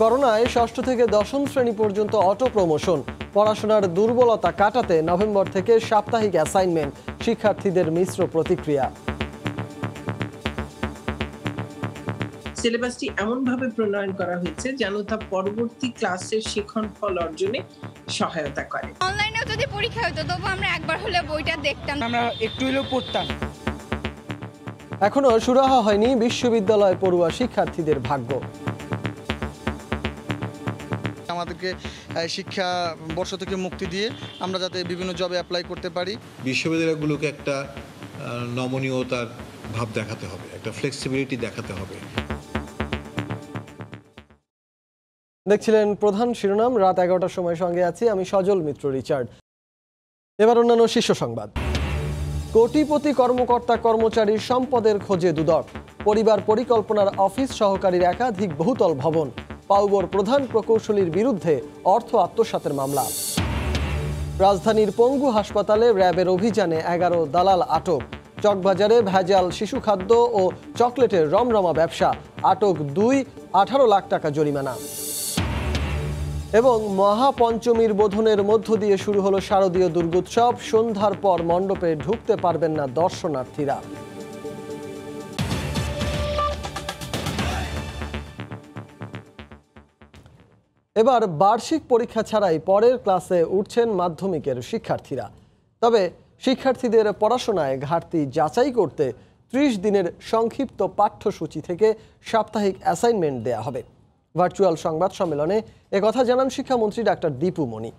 করোনায় ষষ্ঠ থেকে দশম শ্রেণী পর্যন্ত অটো প্রমোশন, পড়াশোনার দুর্বলতা কাটাতে নভেম্বর থেকে সাপ্তাহিক অ্যাসাইনমেন্ট, শিক্ষার্থীদের মিশ্র প্রতিক্রিয়া। সিলেবাসটি এমনভাবে প্রণয়ন করা হয়েছে যেন তা পরবর্তী ক্লাসের শিক্ষণ ফল অর্জনে সহায়তা করে। অনলাইনেও যদি পরীক্ষা হতো তবু আমরা একবার হলে বইটা দেখতাম, আমরা একটু হলেও পড়তাম। এখনো সুরাহা হয়নি বিশ্ববিদ্যালয় পড়ুয়া শিক্ষার্থীদের ভাগ্য। আমাদেরকে শিক্ষা বর্ষ থেকে মুক্তি দিয়ে আমরা যাতে বিভিন্ন জবে অ্যাপ্লাই করতে পারি। বিশ্ববিদ্যালয়গুলোকে একটা নমনীয়তার ভাব দেখাতে হবে, একটা ফ্লেক্সিবিলিটি দেখাতে হবে। দেখছিলেন প্রধান শিরোনাম, রাত 11টার সময় সঙ্গে আছি আমি সজল মিত্র রিচার্ড। এবার অন্যান্য শীর্ষ সংবাদ। কোটিপতি কর্মকর্তা কর্মচারীর সম্পদের খোঁজে দুদক, পরিবার পরিকল্পনার অফিস সহকারীর একাধিক বহুতল ভবন, পাউবোর প্রধান প্রকৌশলীর বিরুদ্ধে অর্থ আত্মসাতের মামলা। রাজধানীর পঙ্গু হাসপাতালে র্যাবের অভিযানে 11 দালাল আটক, চকবাজারে ভেজাল শিশু খাদ্য ও চকলেটের রমরমা ব্যবসা, আটক 18 লাখ টাকা জরিমানা। এবং মহাপঞ্চমীর বোধনের মধ্য দিয়ে শুরু হলো শারদীয় দুর্গোৎসব, সন্ধ্যার পর মণ্ডপে ঢুকতে পারবেন না দর্শনার্থীরা। এবার বার্ষিক পরীক্ষা ছাড়াই পরের ক্লাসে উঠছেন মাধ্যমিকের শিক্ষার্থীরা। তবে শিক্ষার্থীদের পড়াশোনায় ঘাটতি যাচাই করতে 30 দিনের সংক্ষিপ্ত পাঠ্যসূচি থেকে সাপ্তাহিক অ্যাসাইনমেন্ট দেয়া হবে। ভার্চুয়াল সংবাদ সম্মেলনে একথা জানান শিক্ষামন্ত্রী ডাক্তার দীপু মনি।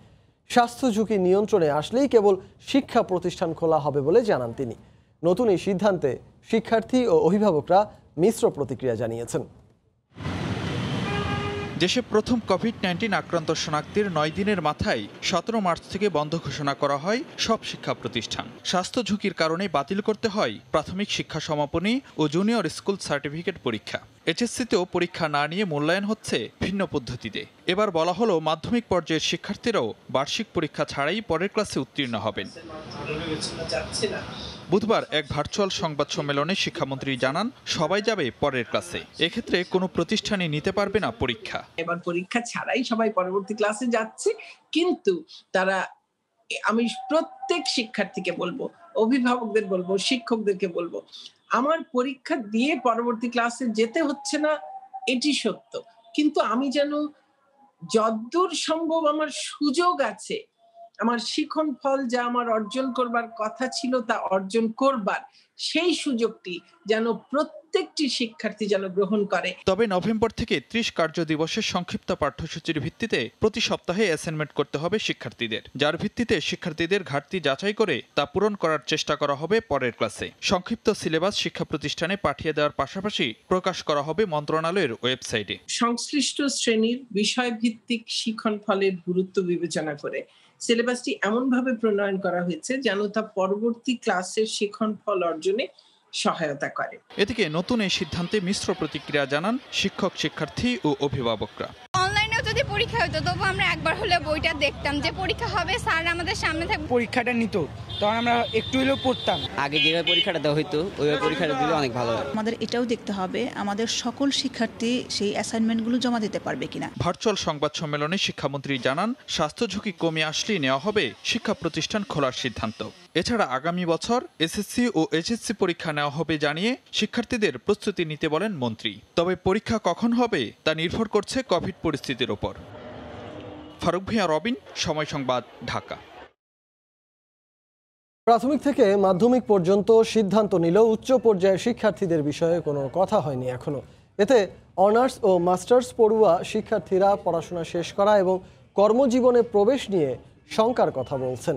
স্বাস্থ্য ঝুঁকি নিয়ন্ত্রণে আসলেই কেবল শিক্ষা প্রতিষ্ঠান খোলা হবে বলে জানান তিনি। নতুন এই সিদ্ধান্তে শিক্ষার্থী ও অভিভাবকরা মিশ্র প্রতিক্রিয়া জানিয়েছেন। দেশে প্রথম কোভিড-19 আক্রান্ত শনাক্তের 9 দিনের মাথায় 17 মার্চ থেকে বন্ধ ঘোষণা করা হয় সব শিক্ষা প্রতিষ্ঠান। স্বাস্থ্য ঝুঁকির কারণে বাতিল করতে হয় প্রাথমিক শিক্ষা সমাপনী ও জুনিয়র স্কুল সার্টিফিকেট পরীক্ষা। এইচএসসিতেও পরীক্ষা না নিয়ে মূল্যায়ন হচ্ছে ভিন্ন পদ্ধতিতে। এবার বলা হলো মাধ্যমিক পর্যায়ের শিক্ষার্থীরাও বার্ষিক পরীক্ষা ছাড়াই পরের ক্লাসে উত্তীর্ণ হবেন। বুধবার এক ভার্চুয়াল সংবাদ সম্মেলনে শিক্ষামন্ত্রী জানান সবাই যাবে পরের ক্লাসে, এক্ষেত্রে কোনো প্রতিষ্ঠানই নিতে পারবে না পরীক্ষা। এবার পরীক্ষা ছাড়াই সবাই পরবর্তী ক্লাসে যাচ্ছে, কিন্তু আমি প্রত্যেক শিক্ষার্থীকে বলবো, অভিভাবকদের বলবো, শিক্ষকদেরকে বলবো, আমার পরীক্ষা দিয়ে পরবর্তী ক্লাসে যেতে হচ্ছে না এটি সত্য, কিন্তু আমি যেন যতদূর সম্ভব আমার সুযোগ আছে, আমার শিখন ফল যা আমার অর্জন করবার কথা ছিল তা অর্জন করবার সেই সুযোগটি যেন প্রত্যেকটি শিক্ষার্থী যেন গ্রহণ করে। তবে নভেম্বর থেকে 30 কার্য দিবসের সংক্ষিপ্ত পাঠ্যসূচির ভিত্তিতে প্রতি সপ্তাহে অ্যাসাইনমেন্ট করতে হবে শিক্ষার্থীদের, যার ভিত্তিতে শিক্ষার্থীদের ঘাটতি যাচাই করে তা পূরণ করার চেষ্টা করা হবে পরের ক্লাসে। সংক্ষিপ্ত সিলেবাস শিক্ষা প্রতিষ্ঠানে পাঠিয়ে দেওয়ার পাশাপাশি প্রকাশ করা হবে মন্ত্রণালয়ের ওয়েবসাইটে। সংশ্লিষ্ট শ্রেণীর বিষয়ভিত্তিক শিখন ফলের গুরুত্ব বিবেচনা করে সিলেবাসটি এমনভাবে প্রণয়ন করা হয়েছে যেন তা পরবর্তী ক্লাসের শিখন ফল অর্জনে সহায়তা করে। এদিকে নতুন এই সিদ্ধান্তে মিশ্র প্রতিক্রিয়া জানান শিক্ষক, শিক্ষার্থী ও অভিভাবকরা। অনলাইনেও যদি পরীক্ষা হতো তবু আমরা একবার হলে বইটা দেখতাম, যে পরীক্ষা হবে স্যার আমাদের সামনে থাকবে, পরীক্ষাটা নিত, তখন আমরা একটু হলেও পড়তাম। আগে যেভাবে পরীক্ষাটা দেওয়া হতো ওইভাবে পরীক্ষাটা দিলে অনেক ভালো হয়। আমাদের এটাও দেখতে হবে আমাদের সকল শিক্ষার্থী সেই অ্যাসাইনমেন্টগুলো জমা দিতে পারবে কিনা। ভার্চুয়াল সংবাদ সম্মেলনে শিক্ষামন্ত্রী জানান স্বাস্থ্য ঝুঁকি কমে আসলেই নেওয়া হবে শিক্ষা প্রতিষ্ঠান খোলার সিদ্ধান্ত। এছাড়া আগামী বছর এসএসসি ও এইচএসসি পরীক্ষা নেওয়া হবে জানিয়ে শিক্ষার্থীদের প্রস্তুতি নিতে বলেন মন্ত্রী। তবে পরীক্ষা কখন হবে তা নির্ভর করছে কোভিড পরিস্থিতির ওপর। ফারুক ভূঁইয়া, রবিন, সময় সংবাদ, ঢাকা। প্রাথমিক থেকে মাধ্যমিক পর্যন্ত সিদ্ধান্ত নিলেও উচ্চ পর্যায়ের শিক্ষার্থীদের বিষয়ে কোনো কথা হয়নি এখনো। এতে অনার্স ও মাস্টার্স পড়ুয়া শিক্ষার্থীরা পড়াশোনা শেষ করা এবং কর্মজীবনে প্রবেশ নিয়ে শঙ্কার কথা বলছেন।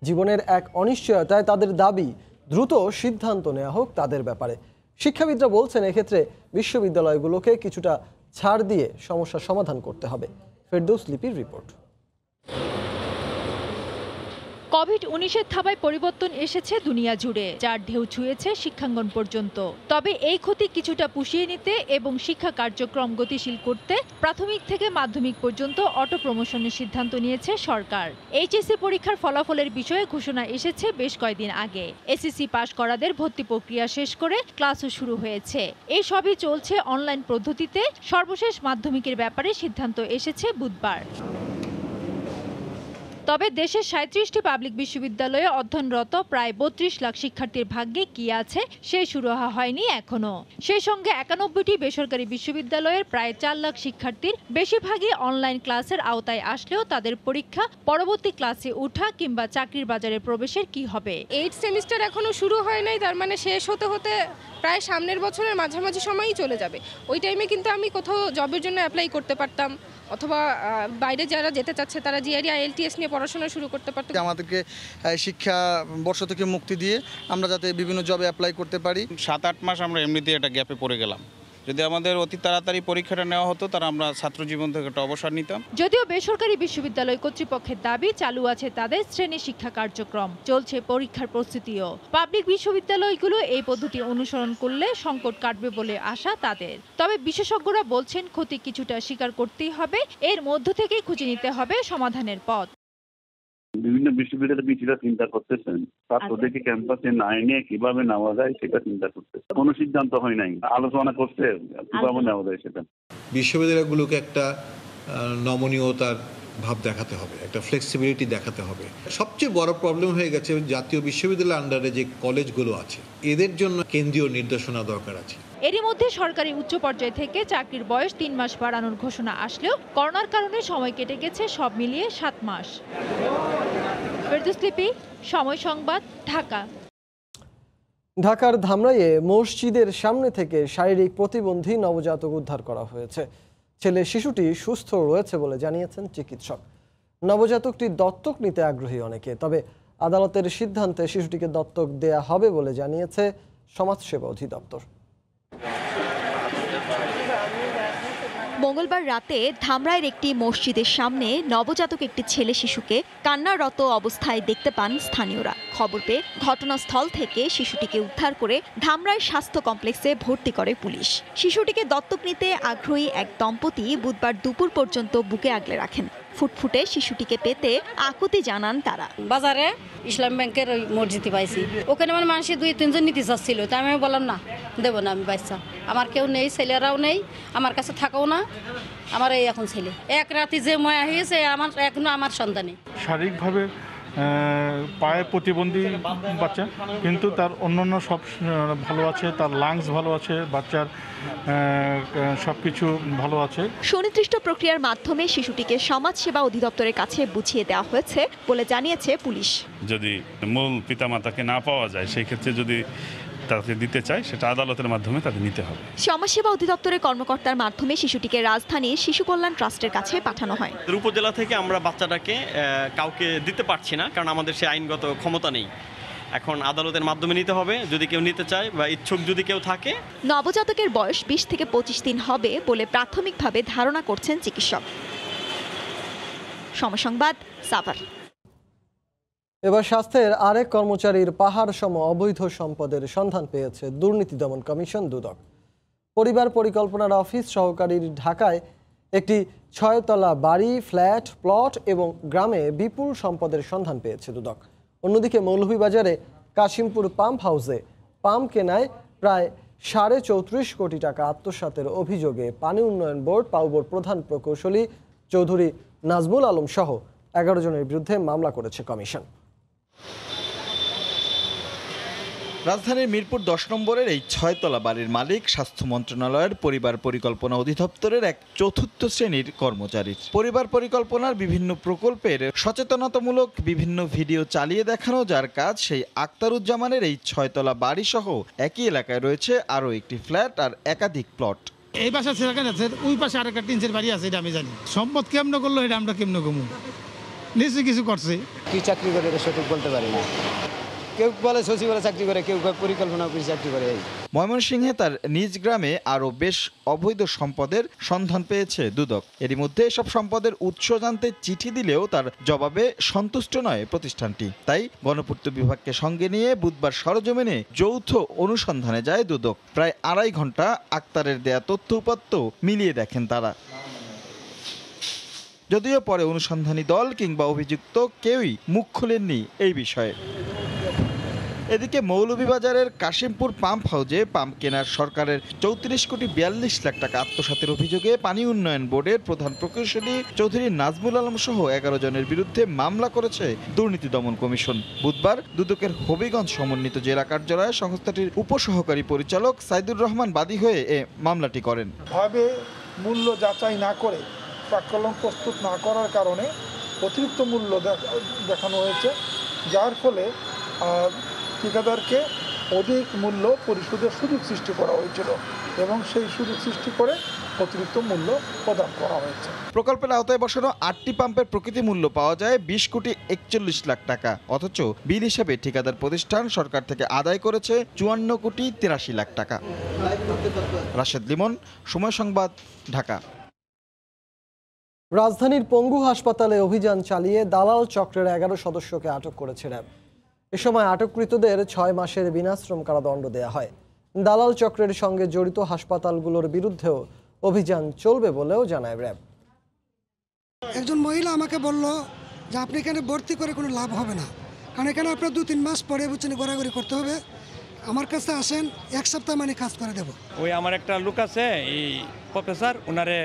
জীবনের এক অনিশ্চয়তায় তাদের দাবি দ্রুত সিদ্ধান্ত নেওয়া হোক তাদের ব্যাপারে। শিক্ষাবিদরা বলছেন এক্ষেত্রে বিশ্ববিদ্যালয়গুলোকে কিছুটা ছাড় দিয়ে সমস্যার সমাধান করতে হবে। ফেরদৌস লিপির রিপোর্ট। কোভিড-19 থাবায় পরিবর্তন এসেছে দুনিয়া জুড়ে, যার ঢেউ ছুঁয়েছে শিক্ষাঙ্গন পর্যন্ত। তবে এই ক্ষতি কিছুটা পুষিয়ে নিতে এবং শিক্ষা কার্যক্রম গতিশীল করতে প্রাথমিক থেকে মাধ্যমিক পর্যন্ত অটো প্রমোশনের সিদ্ধান্ত নিয়েছে সরকার। এইচএসসি পরীক্ষার ফলাফলের বিষয়ে ঘোষণা এসেছে বেশ কয়েকদিন আগে। এসএসসি পাশ করাদের ভর্তি প্রক্রিয়া শেষ করে ক্লাসও শুরু হয়েছে। এই সবই চলছে অনলাইন পদ্ধতিতে। সর্বশেষ মাধ্যমিকের ব্যাপারে সিদ্ধান্ত এসেছে বুধবার। তবে দেশের 37টি পাবলিক বিশ্ববিদ্যালয়ে অধ্যয়নরত প্রায় 32 লাখ শিক্ষার্থীর ভাগ্যে কি আছে সেই সুরাহা হয়নি এখনো। সেই সঙ্গে 91টি বেসরকারি বিশ্ববিদ্যালয়ের প্রায় 4 লাখ শিক্ষার্থীর বেশিরভাগই অনলাইন ক্লাসের আওতায় আসলেও তাদের পরীক্ষা পরবর্তী ক্লাসে ওঠা কিংবা চাকরির বাজারে প্রবেশের কি হবে। 8 সেমিস্টার এখনো শুরু হয় নাই, তার মানে শেষ হতে হতে প্রায় সামনের বছরের মাঝামাঝি সময়ই চলে যাবে। ওই টাইমে কিন্তু আমি কোথাও জবের জন্য অ্যাপ্লাই করতে পারতাম, অথবা বাইরে যারা যেতে চাচ্ছে তারা জিআরই আইএলটিএস নিয়ে পড়াশোনা শুরু করতে পারতো। আমাদেরকে শিক্ষা বর্ষ থেকে মুক্তি দিয়ে আমরা যাতে বিভিন্ন জবে অ্যাপ্লাই করতে পারি। 7-8 মাস আমরা এমনিতে একটা গ্যাপে পড়ে গেলাম। যদি আমাদের অতি তাড়াতাড়ি পরীক্ষাটা নেওয়া হতো তাহলে আমরা ছাত্র জীবন থেকে একটা অবসর নিতাম। যদিও বেসরকারি বিশ্ববিদ্যালয় কর্তৃপক্ষের দাবি চালু আছে তাদের শ্রেণী শিক্ষা কার্যক্রম, চলছে পরীক্ষার প্রস্তুতিও। পাবলিক বিশ্ববিদ্যালয়গুলো এই পদ্ধতি অনুসরণ করলে সংকট কাটবে বলে আশা তাদের। তবে বিশেষজ্ঞরা বলছেন ক্ষতি কিছুটা স্বীকার করতেই হবে, এর মধ্য থেকেই খুঁজে নিতে হবে সমাধানের পথ। বিভিন্ন বিশ্ববিদ্যালয়ের বিচিরা চিন্তা করতেছেন ছাত্রদেরকে ক্যাম্পাসে না এনে কিভাবে নেওয়া যায় সেটা চিন্তা করতেছে। কোনো সিদ্ধান্ত হয় নাই, আলোচনা করছে কিভাবে নেওয়া যায় সেটা। বিশ্ববিদ্যালয়গুলোকে একটা নমনীয়তার ভাব দেখাতে হবে, একটা ফ্লেক্সিবিলিটি দেখাতে হবে। সবচেয়ে বড় প্রবলেম হয়ে গেছে জাতীয় বিশ্ববিদ্যালয়ের আন্ডারে যে কলেজগুলো আছে এদের জন্য কেন্দ্রীয় নির্দেশনা দরকার আছে। এরই মধ্যে সরকারি উচ্চ পর্যায় থেকে চাকরির বয়স 3 মাস বাড়ানোর ঘোষণা আসলেও করোনার কারণে সময় কেটে গেছে সব মিলিয়ে 7 মাস। ফেরদৌস লিপি, সময় সংবাদ, ঢাকা। ঢাকার ধামরাইয়ে মসজিদের সামনে থেকে শারীরিক প্রতিবন্ধী নবজাতক উদ্ধার করা হয়েছে। ছেলে শিশুটি সুস্থ রয়েছে বলে জানিয়েছেন চিকিৎসক। নবজাতকটি দত্তক নিতে আগ্রহী অনেকে, তবে আদালতের সিদ্ধান্তে শিশুটিকে দত্তক দেয়া হবে বলে জানিয়েছে সমাজসেবা অধিদপ্তর। মঙ্গলবার রাতে ধামরাইয়ের একটি মসজিদের সামনে নবজাতক একটি ছেলে শিশুকে কান্নারত অবস্থায় দেখতে পান স্থানীয়রা। খবর পেয়ে ঘটনাস্থল থেকে শিশুটিকে উদ্ধার করে ধামরাই স্বাস্থ্য কমপ্লেক্সে ভর্তি করে পুলিশ। শিশুটিকে দত্তক নিতে আগ্রহী এক দম্পতি বুধবার দুপুর পর্যন্ত বুকে আগলে রাখেন। ফুটফুটে শিশুটিকে পেতে আকুতি জানান তারা। বাজারে ইসলাম ব্যাংকের ওই মসজিদে পাইছি, ওখানে আমার মানুষের 2-3 জন নিতে চাচ্ছিল, তাই আমি বললাম না, দেবো না, আমি বাচ্চা আমার কেউ নেই, ছেলেরাও নেই, আমার কাছে থাকাও না, আমার এই এখন ছেলে। এক রাতে যে ময়া হয়েছে আমার এখনো আমার সন্তানে। শারীরিকভাবে পায়ে প্রতিবন্ধী বাচ্চা, কিন্তু তার অন্যান্য সব ভালো আছে, তার লাংস ভালো আছে, বাচ্চার সবকিছু ভালো আছে। সুনির্দিষ্ট প্রক্রিয়ার মাধ্যমে শিশুটিকে সমাজসেবা অধিদপ্তরের কাছে বুঝিয়ে দেওয়া হয়েছে বলে জানিয়েছে পুলিশ। যদি মূল পিতামাতাকে না পাওয়া যায় সেই ক্ষেত্রে যদি তাকে দিতে চায় সেটা আদালতের মাধ্যমে তাদের নিতে হবে। সমাজসেবা অধিদপ্তরের কর্মকর্তার মাধ্যমে শিশুটিকে রাজধানীর শিশু কল্যাণ ট্রাস্টের কাছে পাঠানো হয়। উপজেলা থেকে আমরা বাচ্চাটাকে কাউকে দিতে পারছি না, কারণ আমাদের সে আইনগত ক্ষমতা নেই। এখন আদালতের মাধ্যমে নিতে হবে, যদি কেউ নিতে চায় বা ইচ্ছুক যদি কেউ থাকে। নবজাতকের বয়স 20 থেকে 25 দিন হবে বলে প্রাথমিকভাবে ধারণা করছেন চিকিৎসক। সময় সংবাদ, সাভার। এবার স্বাস্থ্যের আরেক কর্মচারীর পাহাড় সম অবৈধ সম্পদের সন্ধান পেয়েছে দুর্নীতি দমন কমিশন দুদক। পরিবার পরিকল্পনার অফিস সহকারীর ঢাকায় একটি 6 তলা বাড়ি, ফ্ল্যাট, প্লট এবং গ্রামে বিপুল সম্পদের সন্ধান পেয়েছে দুদক। অন্যদিকে মৌলভীবাজারে কাশিমপুর পাম্প হাউসে পাম্প কেনায় প্রায় 34.5 কোটি টাকা আত্মসাতের অভিযোগে পানি উন্নয়ন বোর্ড পাউবোর প্রধান প্রকৌশলী চৌধুরী নাজমুল আলম সহ 11 জনের বিরুদ্ধে মামলা করেছে কমিশন। রাজধানীর মিরপুর 10 নম্বরের এই 6 তলা বাড়ির মালিক স্বাস্থ্য মন্ত্রণালয়ের পরিবার পরিকল্পনা অধিদপ্তরের এক চতুর্থ শ্রেণীর কর্মচারী। পরিবার পরিকল্পনার বিভিন্ন প্রকল্পের সচেতনতামূলক বিভিন্ন ভিডিও চালিয়ে দেখানো যার কাজ, সেই আক্তারুজ্জামানের এই 6 তলা বাড়ি সহ একই এলাকায় রয়েছে আরও একটি ফ্ল্যাট আর একাধিক প্লট। এই বাসা সেখানে আছে, ওই পাশে আরেকটা টিনসের বাড়ি আছে, এটা আমি জানি। সম্পদ কেমন করলো এটা আমরা কেমন কমু, নিশ্চয়ই কিছু করছে। কি চাকরি করে এটা সঠিক বলতে পারি না। কেউ বলে সচিবালয়ে চাকরি করে, কেউ পরিকল্পনা অফিসে চাকরি করে। ময়মনসিংহে তার নিজ গ্রামে আরও বেশ অবৈধ সম্পদের সন্ধান পেয়েছে দুদক। এরই মধ্যে এসব সম্পদের উৎস জানতে চিঠি দিলেও তার জবাবে সন্তুষ্ট নয় প্রতিষ্ঠানটি। তাই গণপূর্ত বিভাগকে সঙ্গে নিয়ে বুধবার সরেজমিনে যৌথ অনুসন্ধানে যায় দুদক। প্রায় 2.5 ঘন্টা আক্তারের দেয়া তথ্য উপাত্ত মিলিয়ে দেখেন তারা। যদিও পরে অনুসন্ধানী দল কিংবা অভিযুক্ত কেউই মুখ খুলেননি এই বিষয়ে। এদিকে মৌলভীবাজারের কাশিমপুর পাম্প হাউজে পাম্প কেনার সরকারের 34 কোটি 42 লাখ টাকা আত্মসাতের অভিযোগে পানি উন্নয়ন বোর্ডের প্রধান প্রকৌশলী চৌধুরী নাজমুল আলম সহ 11 জনের বিরুদ্ধে মামলা করেছে দুর্নীতি দমন কমিশন। বুধবার দুদকের হবিগঞ্জ সমন্বিত জেলা কার্যালয়ে সংস্থাটির উপসহকারী পরিচালক সাইদুর রহমান বাদী হয়ে এ মামলাটি করেন। ভাবে মূল্য যাচাই না করে প্রাক্কলন প্রস্তুত না করার কারণে অতিরিক্ত মূল্য দেখানো হয়েছে, যার ফলে ঠিকাদারকে অধিক মূল্য পরিশোধের সুযোগ সৃষ্টি করা হয়েছিল এবং সেই সুযোগ সৃষ্টি করে অতিরিক্ত মূল্য প্রদান করা হয়েছে। প্রকল্পের আওতায় বসানো 8টি পাম্পের প্রকৃতি মূল্য পাওয়া যায় 20 কোটি 41 লাখ টাকা, অথচ বিল হিসেবে ঠিকাদার প্রতিষ্ঠান সরকার থেকে আদায় করেছে 54 কোটি 83 লাখ টাকা। রাশেদ লিমন, সময় সংবাদ, ঢাকা। রাজধানীর পঙ্গু হাসপাতালে অভিযান চালিয়ে দালাল চক্রের 11 সদস্যকে আটক করেছে র্যাব। এ সময় আটককৃতদের 6 মাসের বিনাশ্রম কারাদণ্ড দেয়া হয়। দালাল চক্রের সঙ্গে জড়িত হাসপাতালগুলোর বিরুদ্ধেও অভিযান চলবে বলেও জানায় র্যাব। একজন মহিলা আমাকে বলল যে আপনি এখানে ভর্তি করে কোনো লাভ হবে না, কারণ এখানে আপনার 2-3 মাস পরে বুঝছেন ঘোরাঘুরি করতে হবে। আমার কাছে আসেন, 1 সপ্তাহ মানে কাজ করে দেবো। ওই আমার একটা লোক আছে, এই প্রফেসর, ওনারে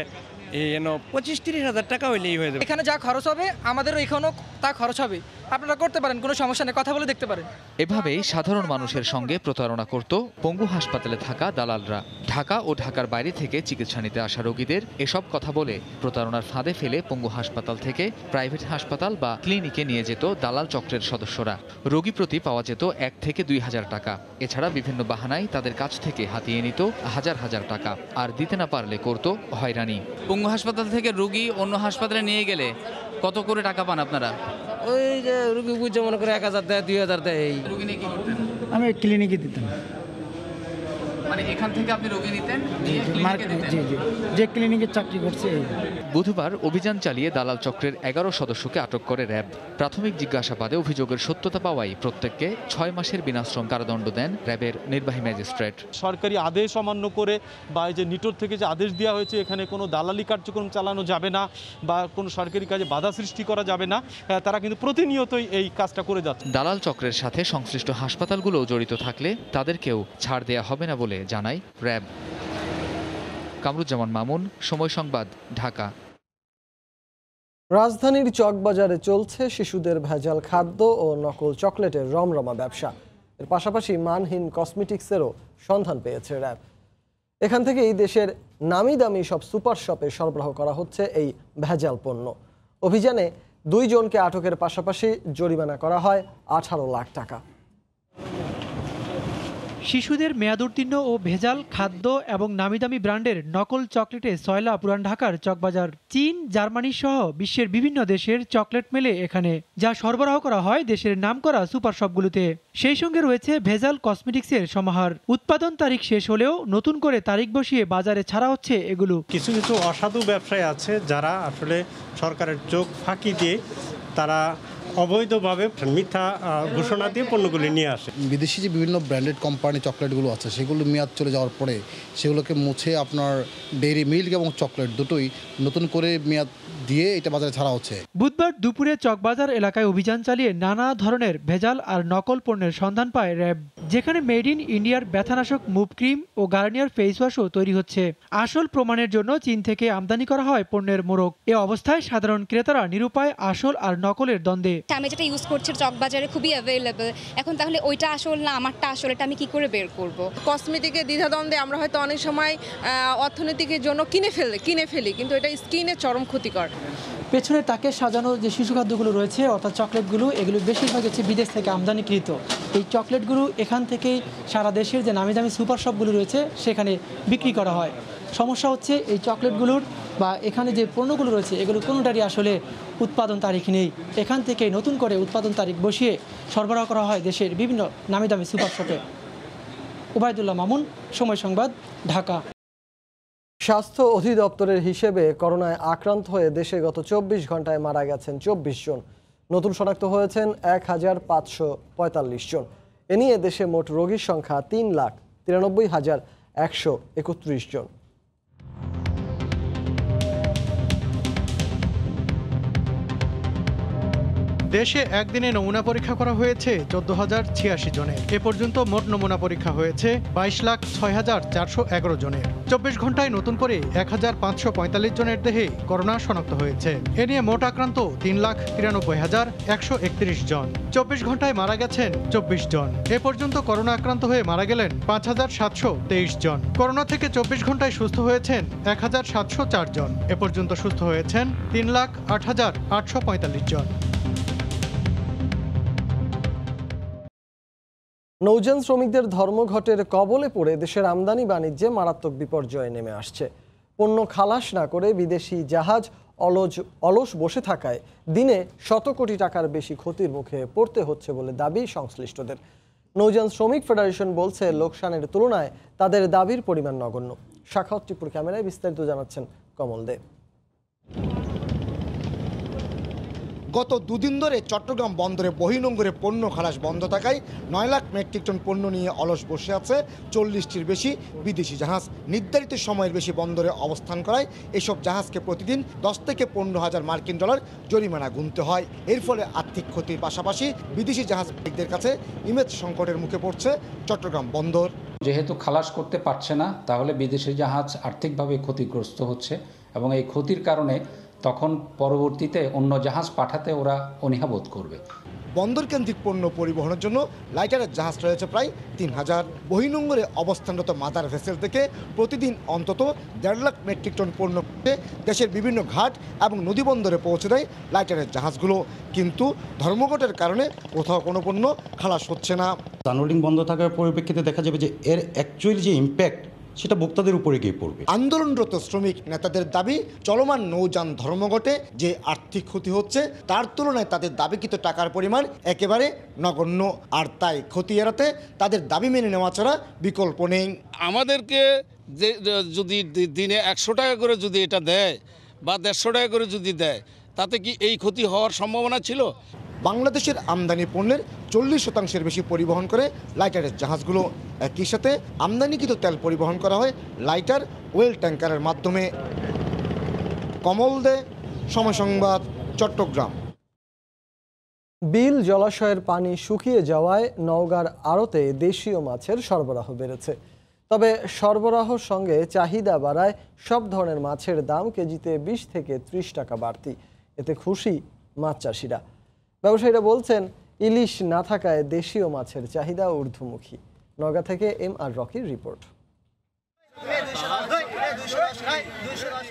25-30 হাজার টাকা হইলেই হয়ে যাবে। এখানে যা খরচ হবে আমাদেরও এখানেও তা খরচ হবে, আপনারা করতে পারেন, কোনো সমস্যা নেই, কথা বলে দেখতে পারেন। এভাবেই সাধারণ মানুষের সঙ্গে প্রতারণা করত পঙ্গু হাসপাতালে থাকা দালালরা। ঢাকা ও ঢাকার বাইরে থেকে চিকিৎসা নিতে আসা রোগীদের এসব কথা বলে প্রতারণার ফাঁদে ফেলে পঙ্গু হাসপাতাল থেকে প্রাইভেট হাসপাতাল বা ক্লিনিকে নিয়ে যেত দালাল চক্রের সদস্যরা। রোগী প্রতি পাওয়া যেত 1 থেকে 2 হাজার টাকা। এছাড়া বিভিন্ন বাহানায় তাদের কাছ থেকে হাতিয়ে নিত হাজার হাজার টাকা, আর দিতে না পারলে করত হয়রানি। পঙ্গু হাসপাতাল থেকে রোগী অন্য হাসপাতালে নিয়ে গেলে কত করে টাকা পান আপনারা? ওই যে রুগী বুঝছে মনে করে 1000 দেয়, 2000 দেয়। এই রোগী নিয়ে কি করতেন? আমি ক্লিনিকে দিতাম। মানে এখান থেকে আপনি রোগী নিতেন, যে ক্লিনিকে চাকরি করছে। বুধবার অভিযান চালিয়ে দালাল চক্রের 11 সদস্যকে আটক করে র্যাব। প্রাথমিক জিজ্ঞাসাবাদে অভিযোগের সত্যতা পাওয়ায় প্রত্যেককে 6 মাসের বিনাশ্রম কারাদণ্ড দেন র্যাবের নির্বাহী ম্যাজিস্ট্রেট। সরকারি আদেশ অমান্য করে বা যে নিটোর থেকে যে আদেশ দেওয়া হয়েছে এখানে কোনো দালালি কার্যক্রম চালানো যাবে না বা কোনো সরকারি কাজে বাধা সৃষ্টি করা যাবে না, তারা কিন্তু প্রতিনিয়তই এই কাজটা করে যাচ্ছে। দালাল চক্রের সাথে সংশ্লিষ্ট হাসপাতালগুলোও জড়িত থাকলে তাদেরকেও ছাড় দেয়া হবে না বলে জানায় র্যাব। কামরুজ্জামান মামুন, সময় সংবাদ, ঢাকা। রাজধানীর চকবাজারে চলছে শিশুদের ভেজাল খাদ্য ও নকল চকলেটের রমরমা ব্যবসা। এর পাশাপাশি মানহীন কসমেটিক্সেরও সন্ধান পেয়েছে র্যাব। এখান থেকেই দেশের নামি দামি সব সুপার শপে সরবরাহ করা হচ্ছে এই ভেজাল পণ্য। অভিযানে 2 জনকে আটকের পাশাপাশি জরিমানা করা হয় 18 লাখ টাকা। শিশুদের মেয়াদোত্তীর্ণ ও ভেজাল খাদ্য এবং নামিদামি ব্র্যান্ডের নকল চকলেটে সয়লা পুরান ঢাকার চকবাজার। চীন, জার্মানি সহ বিশ্বের বিভিন্ন দেশের চকলেট মেলে এখানে, যা সরবরাহ করা হয় দেশের নামকরা সুপার শপগুলোতে। সেই সঙ্গে রয়েছে ভেজাল কসমেটিক্সের সমাহার। উৎপাদন তারিখ শেষ হলেও নতুন করে তারিখ বসিয়ে বাজারে ছাড়া হচ্ছে এগুলো। কিছু কিছু অসাধু ব্যবসায়ী আছে যারা আসলে সরকারের চোখ ফাঁকি দিয়ে তারা অবৈধভাবে মিথ্যা ঘোষণা দিয়ে পণ্যগুলি নিয়ে আসে। বিদেশি যে বিভিন্ন ব্র্যান্ডেড কোম্পানি চকলেটগুলো আছে সেগুলো মেয়াদ চলে যাওয়ার পরে সেগুলোকে মুছে আপনার ডেইরি মিল্ক এবং চকলেট দুটোই নতুন করে মেয়াদ দিয়ে এটা বাজারে ছাড়া হচ্ছে। বুধবার দুপুরে চকবাজার এলাকায় অভিযান চালিয়ে নানা ধরনের ভেজাল আর নকল পণ্যের সন্ধান পায় র্যাব, যেখানে মেড ইন ইন্ডিয়ার ব্যথানাশক মুভ ক্রিম ও গার্নিয়ার ফেস ওয়াশও তৈরি হচ্ছে। আসল প্রমাণের জন্য চীন থেকে আমদানি করা হয় পণ্যের মোড়ক। এ অবস্থায় সাধারণ ক্রেতারা নিরুপায় আসল আর নকলের দ্বন্দ্বে। আমি যেটা ইউজ করছি চকবাজারে খুবই অ্যাভেলেবল, এখন তাহলে ওইটা আসল না আমারটা আসল, এটা আমি কি করে বের করব? কসমেটিকের দ্বিধাদ্বন্দ্বে আমরা হয়তো অনেক সময় অর্থনৈতিকের জন্য কিনে ফেলি, কিন্তু এটা স্কিনের চরম ক্ষতিকর। পেছনে তাকে সাজানো যে শিশু খাদ্যগুলো রয়েছে অর্থাৎ চকলেটগুলো, এগুলো বেশিরভাগ হচ্ছে বিদেশ থেকে আমদানিকৃত। এই চকলেটগুলো এখান থেকেই সারা দেশের যে নামি দামি সুপার শপগুলো রয়েছে সেখানে বিক্রি করা হয়। সমস্যা হচ্ছে এই চকলেটগুলোর বা এখানে যে পণ্যগুলো রয়েছে এগুলো কোনোটারই আসলে উৎপাদন তারিখ নেই। এখান থেকে নতুন করে উৎপাদন তারিখ বসিয়ে সরবরাহ করা হয় দেশের বিভিন্ন নামি দামি সুপার শপে। ওবায়দুল্লাহ মামুন, সময় সংবাদ, ঢাকা। স্বাস্থ্য অধিদপ্তরের হিসেবে করোনায় আক্রান্ত হয়ে দেশে গত 24 ঘন্টায় মারা গেছেন 24 জন। নতুন শনাক্ত হয়েছেন 1545 জন। এ নিয়ে দেশে মোট রোগীর সংখ্যা 3,93,131 জন। দেশে একদিনে নমুনা পরীক্ষা করা হয়েছে 14,086 জনের। এ পর্যন্ত মোট নমুনা পরীক্ষা হয়েছে 22,06,411 জনের। 24 ঘন্টায় নতুন করে 1,545 জনের দেহে করোনা শনাক্ত হয়েছে। এ নিয়ে মোট আক্রান্ত 3,93,131 জন। 24 ঘন্টায় মারা গেছেন 24 জন। এ পর্যন্ত করোনা আক্রান্ত হয়ে মারা গেলেন 5,723 জন। করোনা থেকে 24 ঘন্টায় সুস্থ হয়েছেন 1,704 জন। এ পর্যন্ত সুস্থ হয়েছেন 3,08,845 জন। নৌযান শ্রমিকদের ধর্মঘটের কবলে পড়ে দেশের আমদানি বাণিজ্যে মারাত্মক বিপর্যয় নেমে আসছে। পণ্য খালাস না করে বিদেশি জাহাজ অলস বসে থাকায় দিনে শত কোটি টাকার বেশি ক্ষতির মুখে পড়তে হচ্ছে বলে দাবি সংশ্লিষ্টদের। নৌযান শ্রমিক ফেডারেশন বলছে লোকসানের তুলনায় তাদের দাবির পরিমাণ নগণ্য। শাখাওয়াত টিপুর ক্যামেরায় বিস্তারিত জানাচ্ছেন কমল দে। গত দুদিন ধরে চট্টগ্রাম বন্দরে বহির্নোঙরে পণ্য খালাস বন্ধ থাকায় 9 লাখ মেট্রিক টন পণ্য নিয়ে অলস বসে আছে 40টির বেশি বিদেশি জাহাজ। নির্ধারিত সময়ের বেশি বন্দরে অবস্থান করায় এসব জাহাজকে প্রতিদিন 10 থেকে 15,000 মার্কিন ডলার জরিমানা গুনতে হয়। এর ফলে আর্থিক ক্ষতির পাশাপাশি বিদেশি জাহাজ মালিকদের কাছে ইমেজ সংকটের মুখে পড়ছে চট্টগ্রাম বন্দর। যেহেতু খালাস করতে পারছে না, তাহলে বিদেশি জাহাজ আর্থিকভাবে ক্ষতিগ্রস্ত হচ্ছে এবং এই ক্ষতির কারণে তখন পরবর্তীতে অন্য জাহাজ পাঠাতে ওরা অনীহাবোধ করবে। বন্দর কেন্দ্রিক পণ্য পরিবহনের জন্য লাইটারের জাহাজ রয়েছে প্রায় 3,000। বহির্নোঙরে অবস্থানরত মাদার ভেসেল থেকে প্রতিদিন অন্তত 1.5 লাখ মেট্রিক টন পণ্য দেশের বিভিন্ন ঘাট এবং নদী বন্দরে পৌঁছে দেয় লাইটারের জাহাজগুলো। কিন্তু ধর্মঘটের কারণে কোথাও কোনো পণ্য খালাস হচ্ছে না। আনলোডিং বন্ধ থাকার পরিপ্রেক্ষিতে দেখা যাবে যে এর অ্যাকচুয়ালি যে ইম্প্যাক্ট সেটা ভোক্তাদের উপরে গিয়ে পড়বে। আন্দোলনরত শ্রমিক নেতাদের দাবি, চলমান নৌযান ধর্মঘটে যে আর্থিক ক্ষতি হচ্ছে তার তুলনায় তাদের দাবিকৃত টাকার পরিমাণ একেবারে নগণ্য। আর তাই ক্ষতি এড়াতে তাদের দাবি মেনে নেওয়া ছাড়া বিকল্প নেই। আমাদেরকে যে যদি দিনে 100 টাকা করে যদি এটা দেয় বা 150 টাকা করে যদি দেয়, তাতে কি এই ক্ষতি হওয়ার সম্ভাবনা ছিল? বাংলাদেশের আমদানি পণ্যের 40% বেশি পরিবহন করে লাইটারের জাহাজগুলো। একই সাথে আমদানিকৃত তেল পরিবহন করা হয় লাইটার ওয়েল ট্যাঙ্কারের মাধ্যমে। কমল দে, সময় সংবাদ, চট্টগ্রাম। বিল জলাশয়ের পানি শুকিয়ে যাওয়ায় নওগাঁর আড়তে দেশীয় মাছের সরবরাহ বেড়েছে। তবে সরবরাহর সঙ্গে চাহিদা বাড়ায় সব ধরনের মাছের দাম কেজিতে 20 থেকে 30 টাকা বাড়তি। এতে খুশি মাছ চাষিরা। ব্যবসায়ীরা বলছেন ইলিশ না থাকায় দেশীয় মাছের চাহিদা ঊর্ধ্বমুখী। নওগাঁ থেকে MR রকির রিপোর্ট।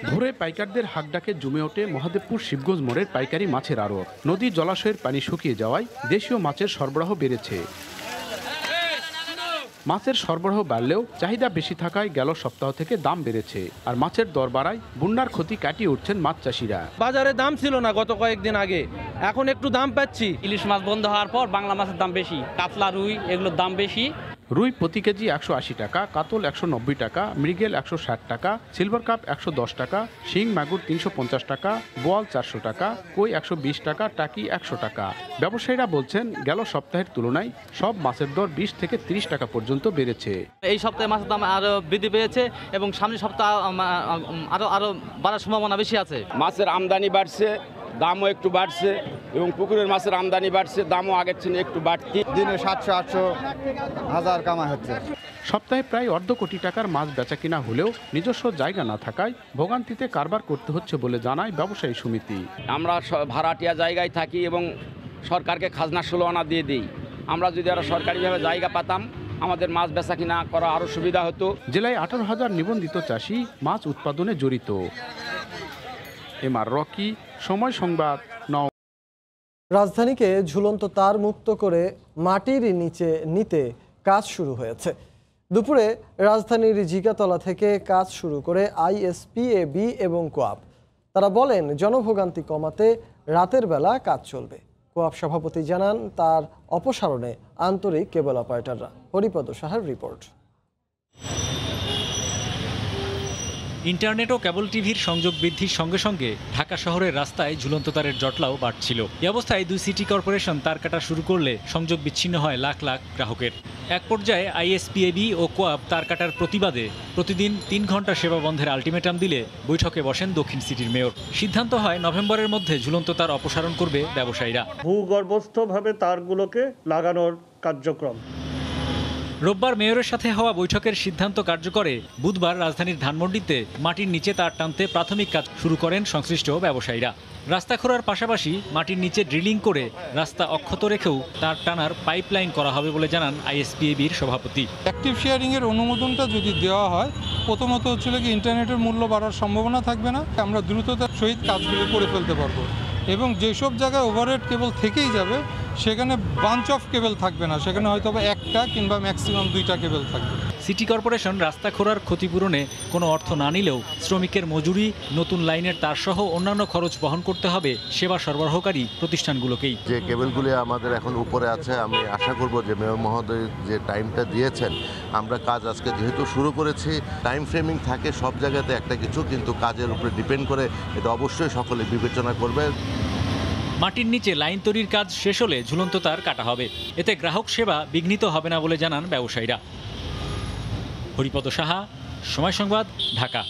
ভোরে পাইকারদের হাকডাকে জমে ওঠে মহাদেবপুর শিবগঞ্জ মোড়ের পাইকারি মাছের আড়ত। নদী জলাশয়ের পানি শুকিয়ে যাওয়ায় দেশীয় মাছের সরবরাহ বেড়েছে। মাছের সরবরাহ বাড়লেও চাহিদা বেশি থাকায় গেল সপ্তাহ থেকে দাম বেড়েছে। আর মাছের দর বাড়ায় বন্যার ক্ষতি কাটিয়ে উঠছেন মাছ চাষিরা। বাজারে দাম ছিল না গত কয়েকদিন আগে, এখন একটু দাম পাচ্ছি। ইলিশ মাছ বন্ধ হওয়ার পর বাংলা মাছের দাম বেশি, কাতলা, রুই এগুলোর দাম বেশি। রুই প্রতি কেজি 180 টাকা, কাতল 190 টাকা, মৃগেল 160 টাকা, সিলভার কাপ 110 টাকা, শিং মাগুর 350 টাকা, বোয়াল 400 টাকা, কই 120 টাকা, টাকি 100 টাকা। ব্যবসায়ীরা বলছেন গেল সপ্তাহের তুলনায় সব মাছের দর 20 থেকে 30 টাকা পর্যন্ত বেড়েছে। এই সপ্তাহে মাছের দাম আরো বৃদ্ধি পেয়েছে এবং সামনের সপ্তাহ আরো বাড়ার সম্ভাবনা বেশি আছে। মাছের আমদানি বাড়ছে, দামও একটু বাড়ছে এবং পুকুরের মাছের আমদানি বাড়ছে, দামও আগের চেয়ে একটু বাড়তি। দিনে 700-800 হাজার কামাই হচ্ছে। সপ্তাহে প্রায় অর্ধ কোটি টাকার মাছ বেচা কিনা হলেও নিজস্ব জায়গা না থাকায় ভোগান্তিতে কারবার করতে হচ্ছে বলে জানায় ব্যবসায়ী সমিতি। আমরা ভাড়াটিয়া জায়গায় থাকি এবং সরকারকে খাজনা 16 আনা দিয়ে দিই। আমরা যদি আরো সরকারিভাবে জায়গা পাতাম আমাদের মাছ বেচা কিনা করা আরো সুবিধা হতো। জেলায় 18,000 নিবন্ধিত চাষি মাছ উৎপাদনে জড়িত। MR রকি, সময় সংবাদ, নওগাঁ। রাজধানীকে ঝুলন্ত তার মুক্ত করে মাটির নিচে নিতে কাজ শুরু হয়েছে। দুপুরে রাজধানীর জিগাতলা থেকে কাজ শুরু করে আইএসপিএবি এবং কোয়াব। তারা বলেন জনভোগান্তি কমাতে রাতের বেলা কাজ চলবে। কোয়াব সভাপতি জানান তার অপসারণে আন্তরিক কেবল অপারেটররা। হরিপদ সাহার রিপোর্ট। ইন্টারনেট ও কেবল টিভির সংযোগ বৃদ্ধির সঙ্গে সঙ্গে ঢাকা শহরের রাস্তায় ঝুলন্ত তারের জটলাও বাড়ছিল। এই অবস্থায় 2 সিটি কর্পোরেশন তার কাটা শুরু করলে সংযোগ বিচ্ছিন্ন হয় লাখ লাখ গ্রাহকের। এক পর্যায়ে আইএসপিএবি ও কোয়াব তার কাটার প্রতিবাদে প্রতিদিন 3 ঘন্টা সেবা বন্ধের আলটিমেটাম দিলে বৈঠকে বসেন দক্ষিণ সিটির মেয়র। সিদ্ধান্ত হয় নভেম্বরের মধ্যে ঝুলন্ত তার অপসারণ করবে ব্যবসায়ীরা। ভূগর্ভস্থভাবে তারগুলোকে লাগানোর কার্যক্রম। রোববার মেয়রের সাথে হওয়া বৈঠকের সিদ্ধান্ত কার্যকরে বুধবার রাজধানীর ধানমন্ডিতে মাটির নিচে তার টানতে প্রাথমিক কাজ শুরু করেন সংশ্লিষ্ট ব্যবসায়ীরা। রাস্তা খোঁড়ার পাশাপাশি মাটির নিচে ড্রিলিং করে রাস্তা অক্ষত রেখেও তার টানার পাইপলাইন করা হবে বলে জানান আইএসপিএবির সভাপতি। অ্যাক্টিভ শেয়ারিংয়ের অনুমোদনটা যদি দেওয়া হয়, প্রথমত হচ্ছিল কি ইন্টারনেটের মূল্য বাড়ার সম্ভাবনা থাকবে না, আমরা দ্রুততার সহিত কাজগুলো করে ফেলতে পারবো। এবং যেসব জায়গায় ওভারহেড কেবল থেকেই যাবে সেখানে বাঞ্চ অফ কেবল থাকবে না, সেখানে হয়তো একটা কিংবা ম্যাক্সিমাম 2টা কেবল থাকবে। সিটি কর্পোরেশন রাস্তা খোঁড়ার ক্ষতিপূরণে কোনো অর্থ না নিলেও শ্রমিকের মজুরি, নতুন লাইনের তারসহ অন্যান্য খরচ বহন করতে হবে সেবা সরবরাহকারী প্রতিষ্ঠানগুলোকেই। যে কেবলগুলি আমাদের এখন উপরে আছে, আমি আশা করব যে মেয়র মহোদয় যে টাইমটা দিয়েছেন, আমরা কাজ আজকে যেহেতু শুরু করেছি, টাইম ফ্রেমিং থাকে সব জায়গাতে একটা কিছু, কিন্তু কাজের উপরে ডিপেন্ড করে এটা অবশ্যই সকলে বিবেচনা করবে। মাটির নিচে লাইন তৈরির কাজ শেষ হলে ঝুলন্ত তার কাটা হবে, এতে গ্রাহক সেবা বিঘ্নিত হবে না বলে জানান ব্যবসায়ীরা। হরিপদ সাহা, সময় সংবাদ, ঢাকা।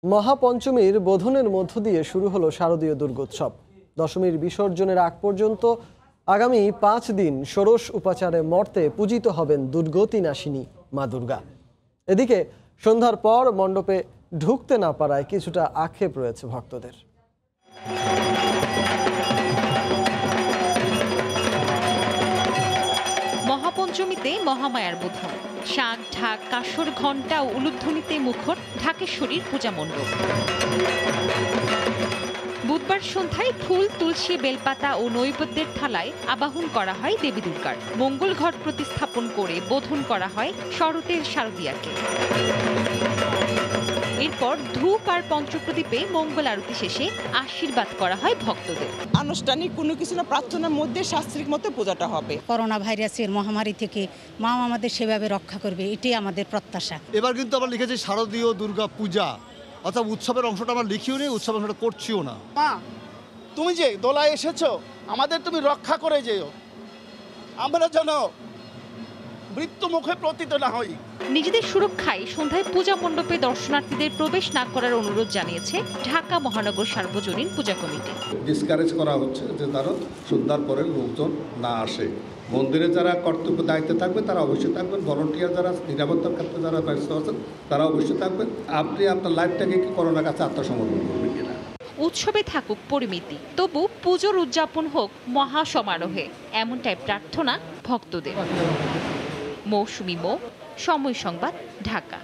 মহাপঞ্চমীর বোধনের মধ্য দিয়ে শুরু হলো শারদীয় দুর্গোৎসব। দশমীর বিসর্জনের আগ পর্যন্ত আগামী 5 দিন ষোড়শ উপাচারে মর্তে পূজিত হবেন দুর্গতিনাশিনী মা দুর্গা। এদিকে সন্ধ্যার পর মণ্ডপে ঢুকতে না পারায় কিছুটা আক্ষেপ রয়েছে ভক্তদের। মহাপঞ্চমীতে মহামায়ার বোধন, শাঁখ, ঢাক, কাসর, ঘণ্টা ও উলুধ্বনিতে মুখর ঢাকেশ্বরীর পূজা মণ্ডপ। বুধবার সন্ধ্যায় ফুল, তুলসী, বেলপাতা ও নৈবেদ্যের থালায় আবাহন করা হয় দেবী দুর্গার। মঙ্গল ঘট প্রতিস্থাপন করে বোধন করা হয় শরতের শারদিয়াকে। এরপর ধূপ আর পঞ্চপ্রদীপে মঙ্গল আরতি শেষে আশীর্বাদ করা হয় ভক্তদের। আনুষ্ঠানিক কোনো কিছু না, প্রার্থনার মধ্যে শাস্ত্রিক মতো পূজাটা হবে। করোনা ভাইরাসের মহামারী থেকে মা আমাদের সেভাবে রক্ষা করবে, এটাই আমাদের প্রত্যাশা। এবার কিন্তু আমরা লিখেছি শারদীয় দুর্গা পূজা, অর্থাৎ উৎসবের অংশটা আমরা লিখিও নি, উৎসবের অংশটা করছিও না। মা, তুমি যে দোলায় এসেছো, আমাদের তুমি রক্ষা করে যেও, আমরা যেন মৃত্যু মুখে পতিত না হই। নিজেদের সুরক্ষায় সন্ধ্যায় পূজা মণ্ডপে দর্শনার্থীদের প্রবেশ না করার অনুরোধ জানিয়েছে ঢাকা মহানগর সার্বজনীন পূজা কমিটি। ডিসকারেজ করা হচ্ছে যে তারা সন্ধ্যার পরে লোকজন না আসে। মন্দিরে যারা কর্তব্য দায়িত্বে থাকবে তারা অবশ্যই থাকবেন, ভলান্টিয়ার যারা নিরাপত্তার ক্ষেত্রে যারা ব্যস্ত আছেন তারা অবশ্যই থাকবেন। আপনি আপনার লাইফটাকে কি করোনার কাছে আত্মসমর্পণ করবেন কিনা। উৎসবে থাকুক পরিমিতি, তবু পুজোর উদযাপন হোক মহা সমারোহে, এমনটাই প্রার্থনা ভক্তদের। মৌসুমী মো, সময় সংবাদ, ঢাকা।